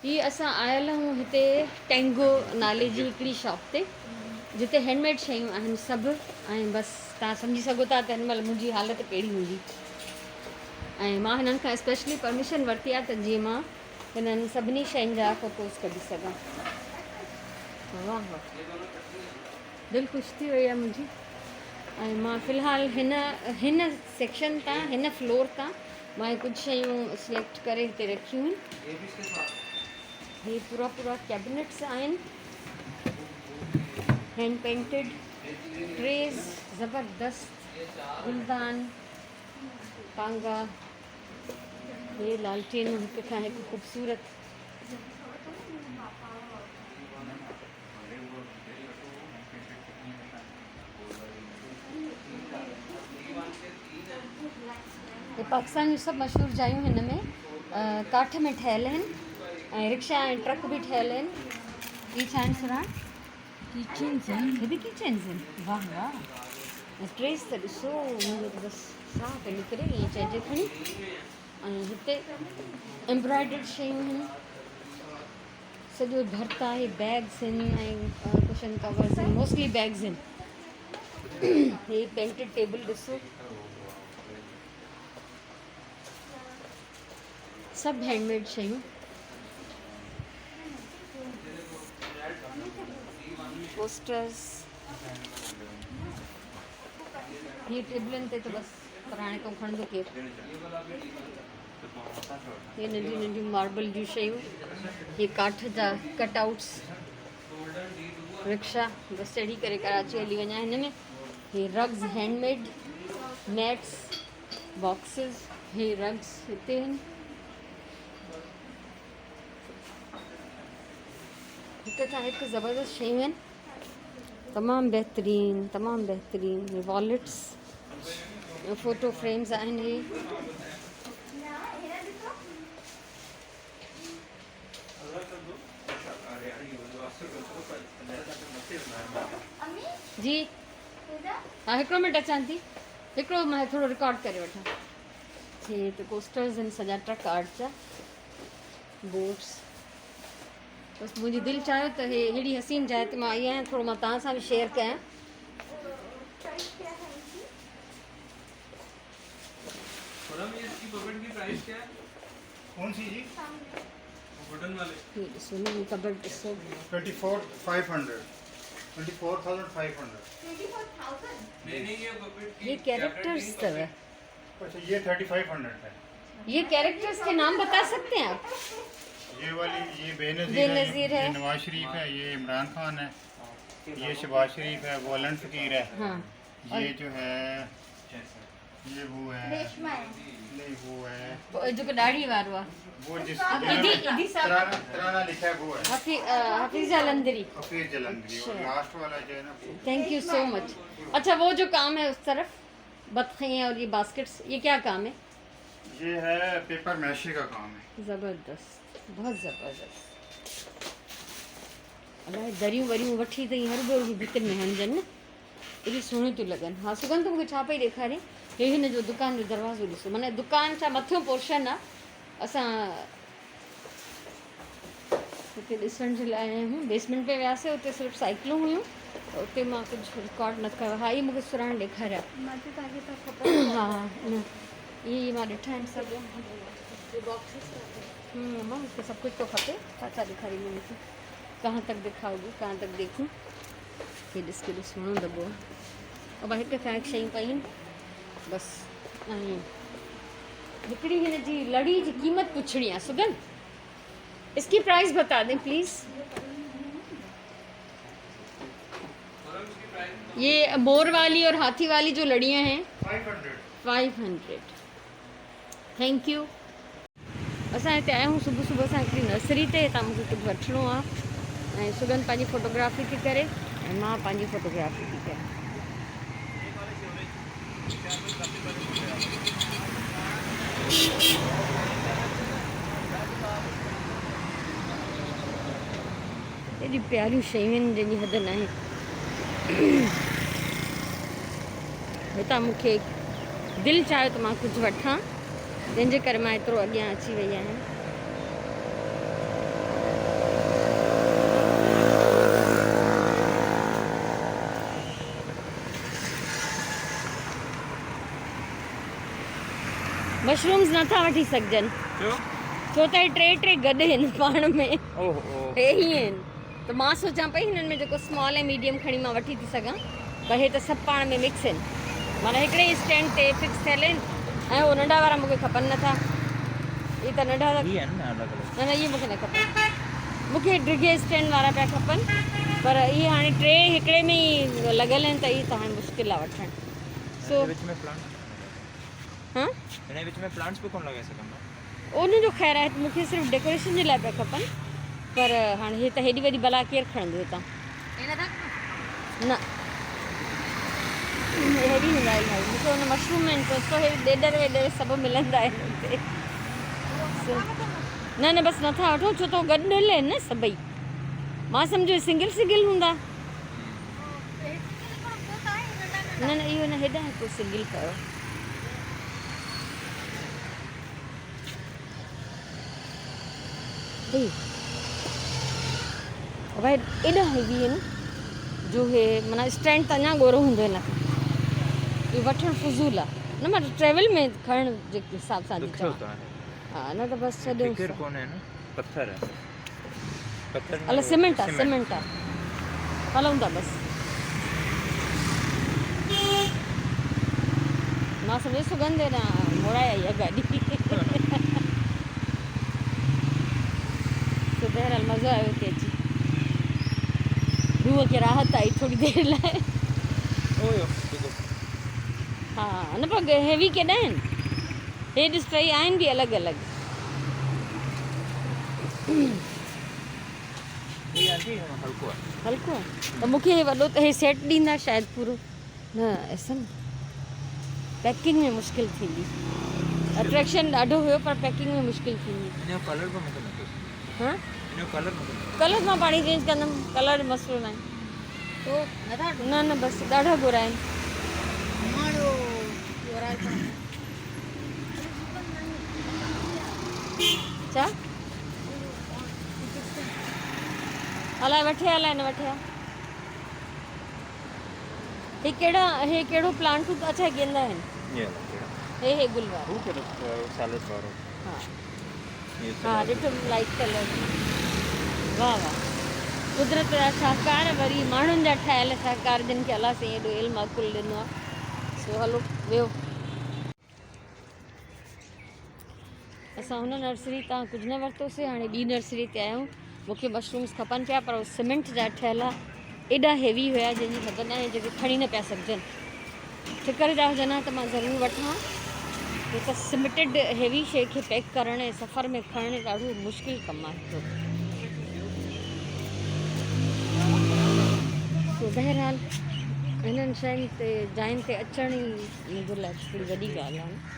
ही असां आयल आहियूं हिते टेंगो नाले जी हिकिड़ी शॉप ते जिते हैंडमेड शयूं आहिनि सभु ऐं बसि तव्हां सम्झी सघो था त हिन महिल मुंहिंजी हालति कहिड़ी हूंदी ऐं मां हिननि खां स्पेशली परमिशन वरिती आहे त जीअं मां हिननि सभिनी शयुनि जा फ़ोटोज़ कढी सघां। वाह वाह, दिलि ख़ुशि थी वई आहे मुंहिंजी। ऐं मां फ़िलहालु हिन सेक्शन तां हिन फ्लोर तां मां कुझु शयूं सिलेक्ट करे हिते रखियूं आहिनि। ये पूरा कैबिनेट्स आहिनि, हैंड पेंटेड ट्रेज, ज़बरदस्त गुलदान, टांगा, ये लालटेन हिक खां हिकु ख़ूबसूरत। ये पाकिस्तान जूं सभु मशहूरु जायूं हिन में काठ में ठहियल आहिनि ऐं रिक्शा ऐं ट्रक बि ठहियल आहिनि। इहे छा आहिनि सुराण? किचन्स आहिनि। हे बि किचन्स आहिनि। वाह वाह, ऐं ट्रेस त ॾिसो, मुंहिंजो त बसि साह पियो निकिरे ईअं चइजे खणी। ऐं हिते एम्ब्रॉयडर्ड शयूं आहिनि, सॼो भर्त आहे, बैग्स आहिनि ऐं कुशन कवर्स आहिनि, मोस्टली बैग्स आहिनि। हे पेंटेड टेबल ॾिसो, सभु हैंडमेड शयूं। पोस्टर्स, ये टेबलनि ते त बसि पराणे खां खणंदो केरु। ये नंढियूं नंढियूं मार्बल जूं शयूं, ये काठ जा कटआउट्स, रिक्शा बसि चढ़ी करे कराची हली वञा हिन में। हे रग्स हैंडमेड, मैट्स, बॉक्सिस, हे रग्स हिते आहिनि। हिक खां हिकु ज़बरदस्त शयूं आहिनि, तमामु बहितरीन, तमामु बहितरीन। ये वॉलेट्स, फ़ोटो फ्रेम्स आहिनि। हे जी हाँ, हिकिड़ो मिंट अचां थी, हिकिड़ो मां थोरो रिकॉर्ड करे वठां। हे त कोस्टर्स आहिनि सॼा ट्रक आर्ट जा, बोट्स। बसि मुंहिंजी दिलि चाहियो त हे अहिड़ी हसीन जाइ ते मां आई आहियां, थोरो मां तव्हां सां बि शेयर कयां। इसकी कबर्ड की प्राइस क्या है? कौन सी जी? बटन वाले। ये ॾिसो न, कबर्ड ॾिसो। 24,500 24,500। नहीं ये कबर्ड की ये कैरेक्टर्स अथव। अच्छा, ये 3500 है। ये कैरेक्टर्स के नाम बता सकते हैं आप? ये वाली ये बेनज़ीर है, ये नवाज शरीफ है, ये इमरान खान है, ये शहबाज शरीफ है, वो अलन फ़कीर है। हाँ, ये जो है ये वो है, नहीं वो है जो दाढ़ी वारो आहे, वो जिस इदी साहब तराना लिखा है वो है हफीज़ जलंधरी। हफीज जलंधरी। और लास्ट वाला जो है ना वो थैंक यू सो मच। अच्छा, वो जो काम है उस तरफ बतखें और ये बास्केट्स, ये क्या काम है? ये है पेपर मैशे का काम है। ज़बरदस्त, बहुत ज़बरदस्त। अलाए दरियूं वरियूं वठी अथई हर ॿियो भितियुनि में हंजनि न, एॾी सुहिणियूं थियूं लॻनि। हा, सुगंध मूंखे छा पई ॾेखारे, हे हिन जो दुकान जो दरवाज़ो ॾिसो, माना दुकान छा मथियों पोर्शन आहे। असां हुते ॾिसण जे लाइ आया आहियूं, बेसमेंट में वियासीं, हुते सिर्फ़ु साइकिलूं हुयूं, उते मां कुझु रिकॉर्ड न कयो। हा, इहे मूंखे सुराण ॾेखारिया। हा, न इहे मां ॾिठा आहिनि सभु। अम्मा मूंखे सब कुछ तो खपे। छा ॾेखारी मूंखे, कहाँ तक दिखाओगी, कहाँ तक देखूं? हे ॾिस केॾो सुहिणो दॿो आहे। अब हिकु खां हिकु शयूं पयूं बसि। ऐं हिकिड़ी हिन जी लड़ी जी कीमत पुछणी आहे सुगन, इसकी प्राइस बता दें प्लीज़। ये मोर वाली और हाथी वाली जो लड़ियाँ हैं 500। Thank U. असां हिते आया आहियूं सुबुह सुबुह सां हिकिड़ी नर्सरी ते, हितां मूंखे कुझु वठिणो आहे ऐं सुगन पंहिंजी फ़ोटोग्राफी थी करे ऐं मां पंहिंजी फ़ोटोग्राफी थी कयां। एॾी प्यारियूं शयूं आहिनि जंहिंजी हद न आहे। हितां मूंखे दिलि चाहियो त मां कुझु वठां, जंहिंजे करे मां एतिरो अॻियां अची वई आहियां। मशरूम्स नथा वठी सघजनि छो त टे टे गॾु आहिनि पाण में। हे ही आहिनि त मां सोचां पई हिननि में जेको स्मॉल ऐं मीडियम खणी मां वठी थी सघां, पर हे त सभु पाण में मिक्स आहिनि। माना हिकिड़े ई स्टैंड ते फिक्स थियल आहिनि ऐं उहो नंढा वारा मूंखे खपनि नथा। इहे त नंढा न न इहे मूंखे न खपनि, मूंखे डिघे स्टैंड वारा पिया खपनि, पर इहे हाणे टे हिकिड़े में ई लॻल आहिनि त इहे त हाणे मुश्किल आहे वठणु। सो हाँ हिन विच में प्लांट्स भी कोन लॻाए सघंदा। उन जो ख़ैर आहे, मूंखे सिर्फ़ु डेकोरेशन जे लाइ पिया खपनि, पर हाणे हे त हेॾी वॾी भला केरु खणंदो हितां? न हेॾी हूंदा आहिनि, मूंखे हुन मशरूम में इंट्रस्ट हो। हे ॾेॾर वेॾर सभु मिलंदा आहिनि हिते। न न बसि नथा वठो छो त गॾु ॾियल आहिनि न सभई। मां सम्झो सिंगल सिंगल हूंदा। न न इहो न, हेॾा हिकु सिंगल कयो। भाई एॾा हेवी आहिनि जो हे माना स्टैंड त अञा ॻोरो हूंदो हिन खां। इहो वठणु फज़ूल आहे न, मां ट्रेवल में खणण जे हिसाब सां थी चवां। हा न त बसि छॾियो कोन है न, पत्थर है। पत्थर अलाए सीमेंट आहे, सीमेंट आहे। हलूं था बसि। मां सम्झो सुगंध न मोड़ाए आई आहे गाॾी। तो बहरहाल मज़ो आयो हिते अची, रूह खे राहत आई थोड़ी देरि लाइ। हा न पर हेवी केॾा आहिनि, हे ॾिस टई आहिनि बि अलॻि अलॻि। हल्को आहे त मूंखे हे वॾो त हे सेट ॾींदा शायदि पूरो न। ऐसा पैकिंग में मुश्किल थींदी। अट्रैक्शन ॾाढो हुयो पर पैकिंग में मुश्किल थींदी। हिन जो कलर बि मूंखे न पियो। हाँ हिन जो कलर मूंखे कलर मां पाणी चेंज कंदमि, कलर मसइलो न आहे। तो न न बसि ॾाढा बुरा आहिनि। छा अलाए वठे अलाए न वठे। हे कहिड़ो प्लांट? अच्छा गेंदा आहिनि। हे गुल वारो सैलेड वारो। हाँ हाँ ॾिठो लाइट कलर। वाह वाह, कुदरत जा शाहकार वरी माण्हुनि जा ठहियल शाहकार, जिन खे अलाह साईं एॾो इल्मु अकुल ॾिनो आहे। सो हलो वियो। असां हुन नर्सरी तां कुझु न वरितोसीं, हाणे ॿी नर्सरी ते आया आहियूं। मूंखे मशरूम्स खपनि पिया पर उहो सीमेंट जा ठहियल आहे, एॾा हेवी हुया जंहिंजी हद न आहे, जेके खणी न पिया सघजनि। फिकर जा हुजनि हा त मां ज़रूरु वठां, छो त सीमेंटेड हेवी शइ खे पैक करणु ऐं सफ़र में खणणु ॾाढो मुश्किल कमु आहे। तो बहरहाल हिननि शयुनि ते जाइनि ते अचण ई मुंहिंजे लाइ हिकिड़ी वॾी ॻाल्हि आहे।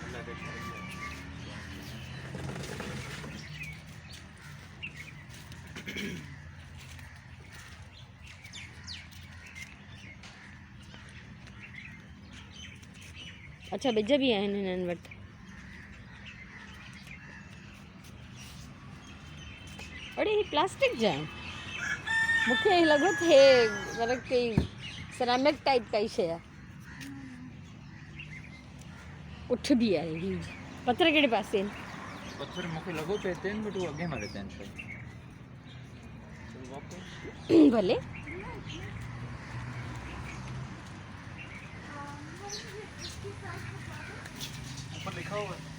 अच्छा बिज बि आहिनि हिननि वटि। अड़े ही प्लास्टिक जा आहिनि। मूंखे लॻो त हे मतिलबु कोई सिरामिक टाइप काई शइ आहे। उठ बि आहे ही। पत्थर कहिड़े पासे आहिनि? पत्थर मूंखे लॻो पिए ते बट वो अॻे मारे ते शायद भले ऊपर लिखा हुआ है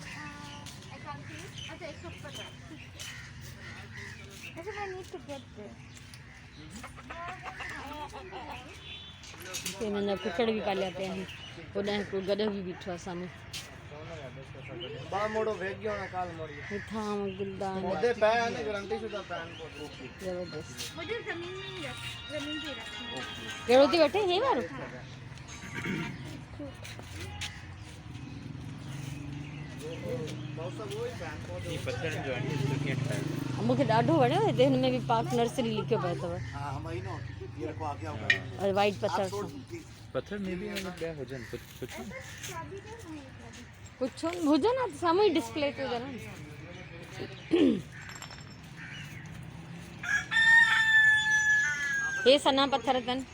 हिननि जा कुकड़ बि पालिया पिया आहिनि होॾां हिकिड़ो गॾ बि बीठो आहे साम्हूं बा मोड़ो वेग गयो ना काल मोड़ी मिठा आम गुलदान पौधे पे है ना गारंटी शुदा पैन पौधे ज़बरदस्त मुझे जमीन में ही रख जमीन पे रख कहिड़ो थी वठे हे वारो ये पत्थर जो आंटी इसको क्या ठाया मूंखे ॾाढो वणियो हिते हिन में बि पार्क नर्सरी लिखियो पियो अथव हां हम ही नो ये रखो आगे आओ और वाइट पत्थर पत्थर में भी मतलब क्या हुजन कुछ कुझु हुजनि हा त साम्हूं ई डिस्प्ले ते हुजनि हे सना पत्थर अथनि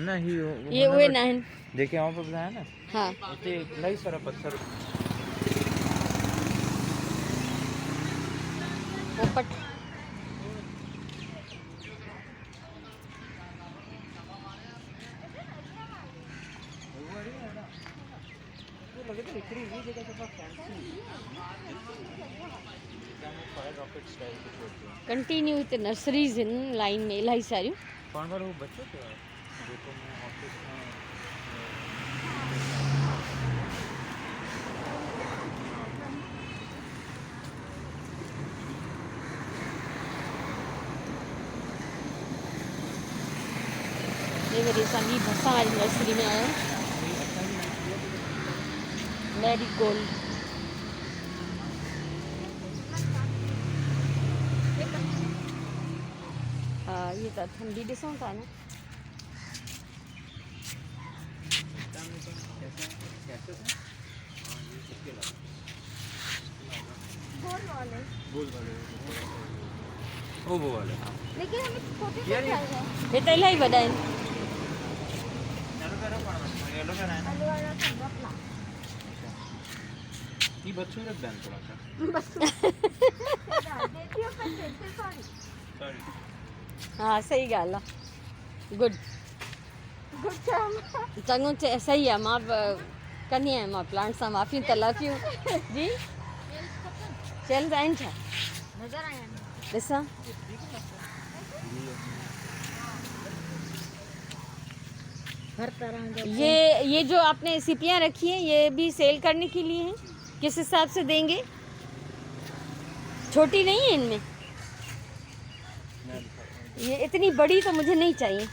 नहीं ये उहे न आहिनि देखिए वहाँ पर बताया ना हा इतने इलाही सारा पत्थर पोपट कंटिन्यू हिते नर्सरीज़ आहिनि लाइन में इलाही सारियूं कौन बार वो बच्चों थे देखो मैं ऑफिस में ये वरी असांजी भसां वारी नर्सरी में आया आहियूं मैरीगोल्ड हा इहे त ठंडी ॾिसूं था न वो वाले हाँ लेकिन हमें छोटे यार ये- चाहिए हे त इलाही वॾा आहिनि येलो का है ना आलू वाला संगपला ये बच्चों रख दें थोड़ा सा देखियो पर से सॉरी सॉरी हा सही ॻाल्हि आहे गुड गुड जॉब चङो सही आहे मां कंदी आहियां मां प्लांट सां माफ़ियूं तलाफ़ियूं जी चैलेंज आहिनि छा नजर आया ॾिसां हर तरह के ये जो आपने सीपियाँ रखी हैं ये भी सेल करने के लिए हैं किस हिसाब से देंगे छोटी नहीं है इनमें ये इतनी बड़ी तो मुझे नहीं चाहिए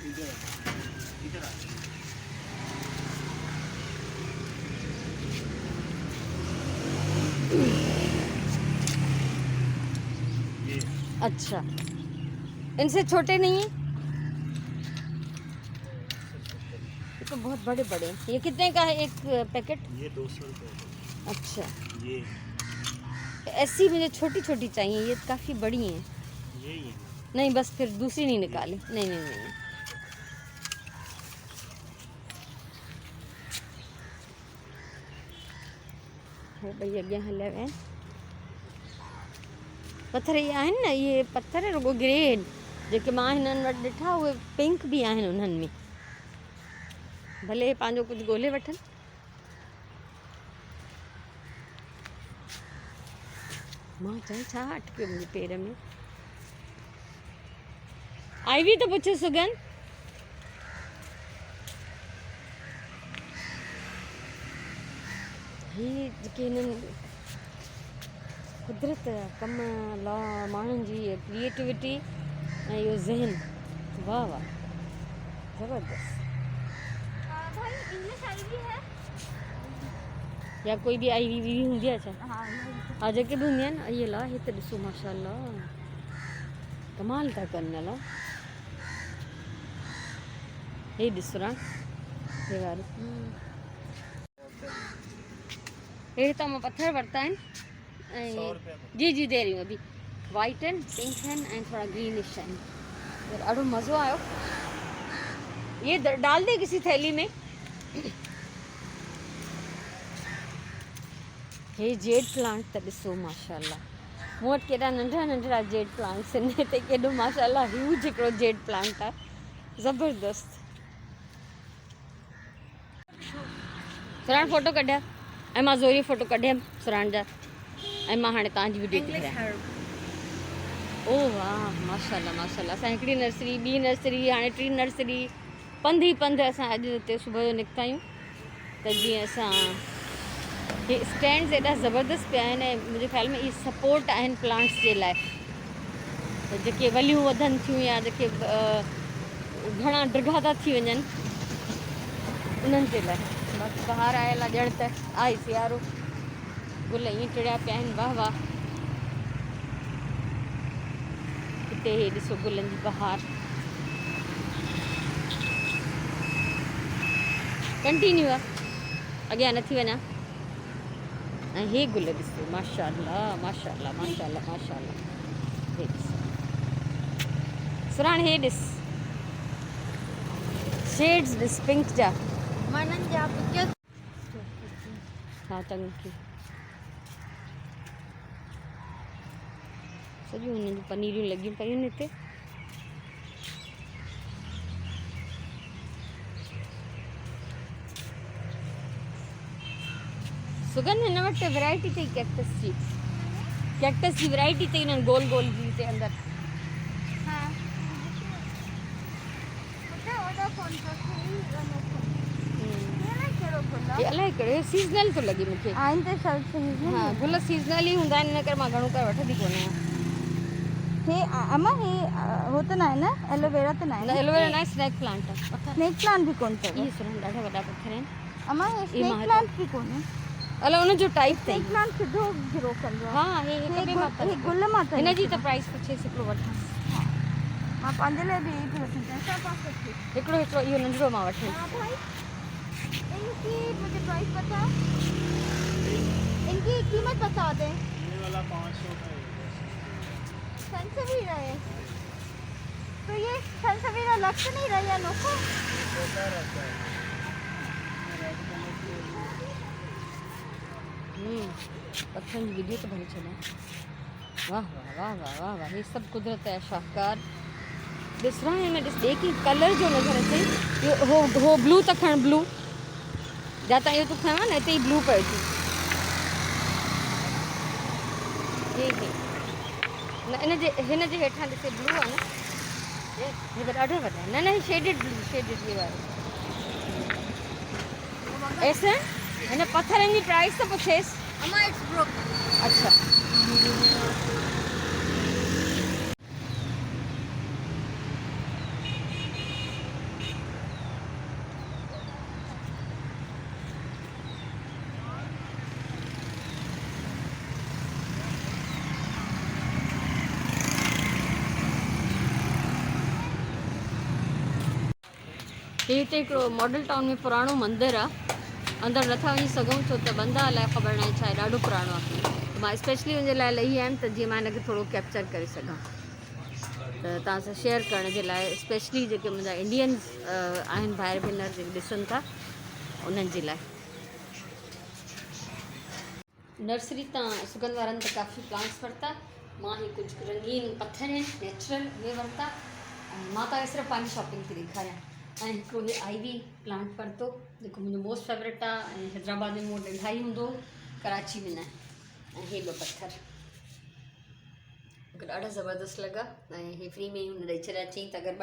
अच्छा इनसे छोटे नहीं हैं ये तो बहुत बड़े बड़े हैं ये कितने का है एक पैकेट ये 200 रुपए अच्छा ये ऐसी मुझे छोटी छोटी चाहिए ये काफ़ी बड़ी हैं यही है नहीं बस फिर दूसरी नहीं निकाली नहीं नहीं नहीं हो भई अॻियां हलिया विया आहिनि पत्थर इहे आहिनि न इहे पत्थर रुगो ग्रे आहिनि जेके मां हिननि वटि ॾिठा उहे पिंक बि आहिनि उन्हनि में भले पंहिंजो कुझु ॻोल्हे वठनि मां चई छा अटकियो मुंहिंजे पेर में आईवी तो पुछो सुगन ही जेके हिननि कुदरत कम ला माण्हुनि जी क्रिएटिविटी ऐं इहो ज़हन वाह वाह ज़बरदस्त भाई इंग्लिश आई भी है या कोई भी आई वी हूंदी आहे छा हाँ हा जेके बि हूंदियूं आहिनि इहे ला हिते ॾिसो माशाल्लाह कमाल था कनि ला हे ॾिसो हे वारो हे त मां पत्थर वरिता आहिनि ऐं जी जी दे रही हूँ अभी वाइट आहिनि पिंक आहिनि ऐं थोड़ा ग्रीनिश आहिनि और ॾाढो मज़ो आयो ये डाल दे किसी थैली में हे जेड प्लांट त ॾिसो माशाल्लाह, मूं वटि केॾा नंढड़ा नंढड़ा जेड प्लांट्स आहिनि, हिते केॾो माशाल्लाह ह्यूज हिकिड़ो जेड प्लांट आहे, ज़बरदस्त। सुराण फोटो कढिया ऐं मां ज़ोरी फोटो कढियमि सुराण जा, ऐं मां हाणे तव्हांजी वीडियो थी करायां। ओ वाह माशाल्लाह माशाल्लाह, असां हिकिड़ी नर्सरी, ॿी नर्सरी, हाणे टी नर्सरी, पंध ई पंध असां अॼु हिते सुबुह जो निकिता आहियूं। त जीअं असां हे स्टैंड्स एॾा ज़बरदस्त पिया आहिनि ऐं मुंहिंजे ख़्याल में इहे सपोर्ट आहिनि प्लांट्स जे लाइ, त जेके वलियूं वधनि थियूं या जेके घणा ड्रिघा था थी वञनि उन्हनि जे लाइ। बाक़ी बहार आयल आहे, ॼण त आहे सियारो, गुल ईअं टिड़िया पिया आहिनि, वाह वाह। हिते हे ॾिसो गुलनि जी बहार कंटिन्यू आहे, अॻियां न थी वञा। ऐं हे गुल ॾिसो माशाल्लाह माशाल्लाह माशाल्लाह माशाल्लाह, हे ॾिसो सुराण, हे ॾिस शेड्स ॾिस पिंक जा, मनन जा पिक्चर हा टंकी सॼियूं हुननि जूं पनीरियूं लॻियूं पियूं आहिनि हिते। सुगंध हिन वटि वैरायटी अथई कैक्टस जी वैरायटी अथई, हुननि गोल गोल जी हिते अंदरि। हाँ मुझे ओदा फोन कर ये ना करो गुला हे अलाए कहिड़ो सीज़नल थो लॻे मूंखे। आइंदे साल से हा गुल सीज़नल ई हूंदा आहिनि, इन करे मां घणो करे वठंदी कोन आहियां। हे अम्मा हे हो त ना है ना एलोवेरा त ना है न एलोवेरा न आहे, स्नैक प्लांट आहे। स्नेक प्लांट भी कौन सा इहे सुरन ॾाढा वॾा पत्थर आहिनि। अम्मा ये ये स्नेक मां प्लांट भी कौन है अलाए उनजो टाइप अथई। स्नेक प्लांट सिधो ग्रो कर लो हा हे हिक ॿिए मां हे गुल माता हिन जी त प्राइस पुछे हिकिड़ो वठां, मां पंहिंजे लाइ बि यही थी वठी जैसा पास रखी हिकिड़ो इहो नंढिड़ो मां वठां। हाँ भाई इनकी मुझे प्राइस पता है, इनकी कीमत बता दें। ये वाला 500 का है। सनसवीरा है तो ये सनसवीरा लग तो नहीं रहा है अनोखा। छोटा रहता है। पत्थरनि जी वीडियो त भरे छॾियां। वाह वाह वाह वाह वाह वाह, हे सभु कुदरत जा शाहकार। ॾिस रहा है, मैं ॾिस देखी कलर जो नज़र अचे, हो ब्लू त खण ब्लू, जा त इहो तूं खणां न हिते ई ब्लू पए थी। हे न हिन जे हेठां ॾिसे ब्लू आहे न, हे त ॾाढो वॾा आहिनि। न शेडेड ब्लू, शेडेड ये वारो ऐसे हिन पत्थरनि जी प्राइस त पुछेसि। अम्मा इट्स ब्रोक अच्छा हे हिते हिकिड़ो मॉडल टाउन में पुराणो मंदरु आहे, अंदरि नथा वञी सघूं छो त बंदि आहे, अलाए ख़बर न आहे छा आहे, ॾाढो पुराणो आहे। त मां स्पेशली हुनजे लाइ लही आयमि त जीअं मां हिनखे थोरो कैप्चर करे सघां, त तव्हां सां शेयर करण जे लाइ, स्पेशली जेके मुंहिंजा इंडियंस आहिनि भाइर भेनर जेके ॾिसनि था उन्हनि जे लाइ। नर्सरी तां सुगंध वारनि त काफ़ी प्लांट्स वरिता, मां ही कुझु रंगीन पत्थर आहिनि नेचुरल उहे वरिता, ऐं मां तव्हांखे सिर्फ़ु पंहिंजी शॉपिंग थी ॾेखारियां। ऐं हिकिड़ो हे आईवी प्लांट वरितो जेको मुंहिंजो मोस्ट फेवरेट आहे, ऐं हैदराबाद में मूं वटि इलाही हूंदो, कराची में न। ऐं हे ॿ पत्थर मूंखे ॾाढा ज़बरदस्त लॻा, ऐं हे फ्री में ई हुन ॾेई छॾिया, चई त अगरि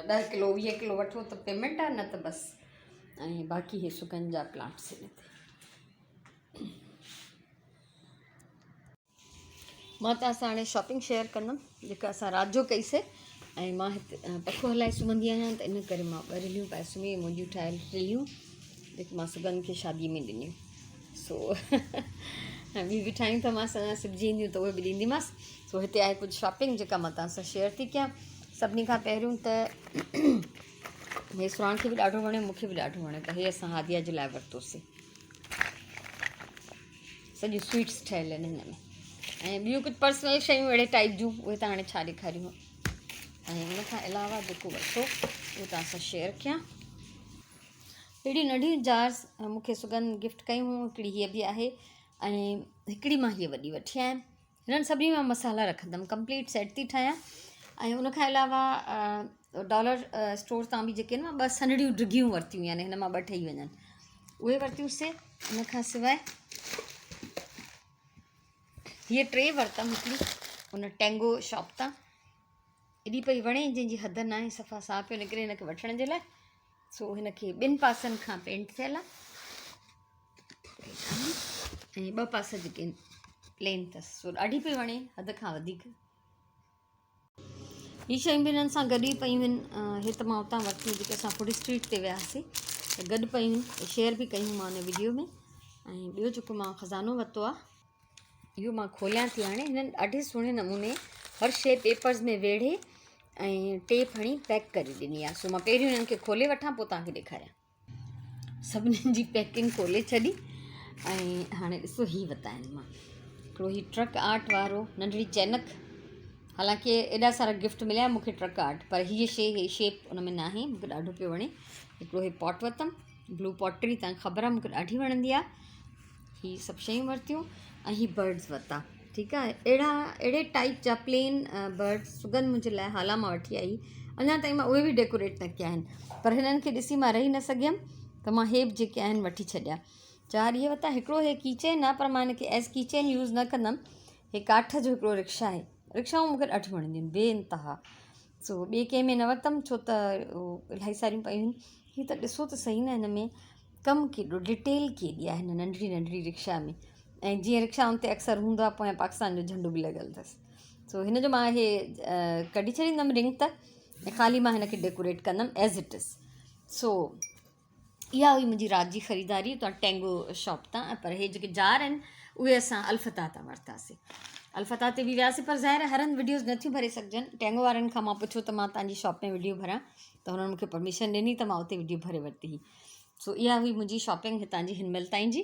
10 किलो 20 किलो वठो त पेमेंट आहे, न त बसि। ऐं बाक़ी हे सुगंध जा प्लांट्स हिन ते। मां तव्हां सां हाणे शॉपिंग शेयर कंदमि जेका असां राति जो कईसीं, ऐं मां हिते पखो हलाए सुम्हंदी आहियां, त इन करे मां ॿ रिलियूं पाए सुम्ही, मुंहिंजियूं ठहियल रिलियूं जेके मां सुगंध खे शादीअ में ॾिनियूं। सो ॿियूं बि ठाहियूं त मां सिबजी ईंदियूं त उहे बि ॾींदीमांसि। सो हिते आहे कुझु शॉपिंग जेका मां तव्हां सां शेयर थी कयां। सभिनी खां पहिरियों त हे सुराण खे बि ॾाढो वणियो, मूंखे बि ॾाढो वणियो, त हे असां हादिया जे लाइ वरितोसीं। सॼियूं स्वीट्स ठहियल आहिनि हिन में, ऐं ॿियूं कुझु पर्सनल शयूं अहिड़े टाइप जूं, उहे त हाणे छा ॾेखारियूं। ऐं हिन खां अलावा जेको वरितो उहो तव्हां सां शेयर कयां। अहिड़ी नंढियूं जार्स मूंखे सुगंध गिफ्ट कयूं हुयूं, हिकिड़ी हीअ बि आहे, ऐं हिकिड़ी मां हीअ वॾी वठी आयमि। हिननि सभिनी मां मसाला रखंदमि, कंप्लीट सेट थी ठाहियां। ऐं उनखां अलावा डॉलर स्टोर तां बि जेके आहिनि मां 2 सनड़ियूं डिघियूं वरितियूं, यानी हिन मां 2 ठही वञनि, उहे वरितियूंसीं। उनखां सवाइ हीअ 3 वरितमि हिकिड़ी उन टेंगो शॉप तां, एॾी पई वणे जंहिंजी हद न आहे, सफ़ा साह पियो निकिरे हिनखे वठण जे लाइ। सो हिनखे 2 पासनि खां पेंट थियल आहे ऐं 2 पासा जेके प्लेन अथसि, सो ॾाढी पई वणे हद खां वधीक। हीअ शयूं बि हिननि सां गॾु ई पयूं आहिनि। हे त मां उतां वरितियूं जेके असां फूड स्ट्रीट ते वियासीं, त गॾु पयूं आहिनि, शेयर बि कयूं मां हुन वीडियो में। ऐं ॿियो जेको मां ख़ज़ानो वरितो आहे इहो मां खोलियां थी हाणे। हिननि ॾाढे सुहिणे नमूने हर शइ पेपर्स में वेढ़े ऐं टेप हणी पैक करे ॾिनी आहे। सो मां पहिरियों हिननि खे खोले वठां, पोइ तव्हांखे ॾेखारियां। सभिनीनि जी पैकिंग खोले छॾी ऐं हाणे ॾिसो हीअ वरिता आहिनि मां। हिकिड़ो हीअ ट्रक आर्ट वारो नंढड़ी चैनक, हालांकि एॾा सारा गिफ्ट मिलिया मूंखे ट्रक आर्ट, पर हीअ शइ हीअ शेप उन में न आहे, मूंखे ॾाढो पियो वणे। हिकिड़ो हीअ पॉट वरितमि, ब्लू पॉटरी, तव्हांखे ख़बर आहे मूंखे ॾाढी वणंदी आहे। हीअ सभु शयूं वरितियूं ऐं हीअ बर्ड्स वरिता, ठीकु आहे। अहिड़े टाइप जा प्लेन बर्ड्स सुगंध मुंहिंजे लाइ हालां मां वठी आई, अञा ताईं मां उहे बि डेकोरेट न कया आहिनि, पर हिननि खे ॾिसी मां रही न सघियमि, त मां हे बि जेके आहिनि वठी छॾिया। 4 इहे वरिता। हिकिड़ो हे कीचेन आहे, पर मां हिनखे एज़ कीचेन यूज़ न कंदमि। हे काठ जो हिकिड़ो रिक्शा आहे, रिक्शाऊं मूंखे ॾाढियूं वणंदियूं आहिनि बेइंतिहा। सो ॿिए कंहिं में न वरितमि, छो त इलाही सारियूं पयूं आहिनि। हीअ त ॾिसो त सही न, हिन में कमु केॾो डिटेल केॾी आहे हिन नंढड़ी नंढड़ी रिक्शा में। ऐं जीअं रिक्शाउनि ते अक्सर हूंदो आहे, पोयां पाकिस्तान जो झंडो बि लॻियलु अथसि। सो हिन जो मां इहे कढी छॾींदमि रिंग त, ऐं ख़ाली मां हिनखे डेकोरेट कंदमि एज़ इट इज़। सो इहा हुई मुंहिंजी राति जी ख़रीदारी उतां टेंगो शॉप तां। पर हे जेके जार आहिनि उहे असां अल्फता तां वरितासीं। अल्फता ते बि वियासीं, पर ज़ाहिर हर हंधि वीडियोज़ नथियूं भरे सघजनि। टेंगो वारनि खां मां पुछियो त मां तव्हांजी शॉप में वीडियो भरियां, त हुननि मूंखे परमिशन ॾिनी, त मां उते वीडियो भरे वरिती हुई। सो इहा हुई मुंहिंजी शॉपिंग हितां जी हिनमहिल ताईं जी।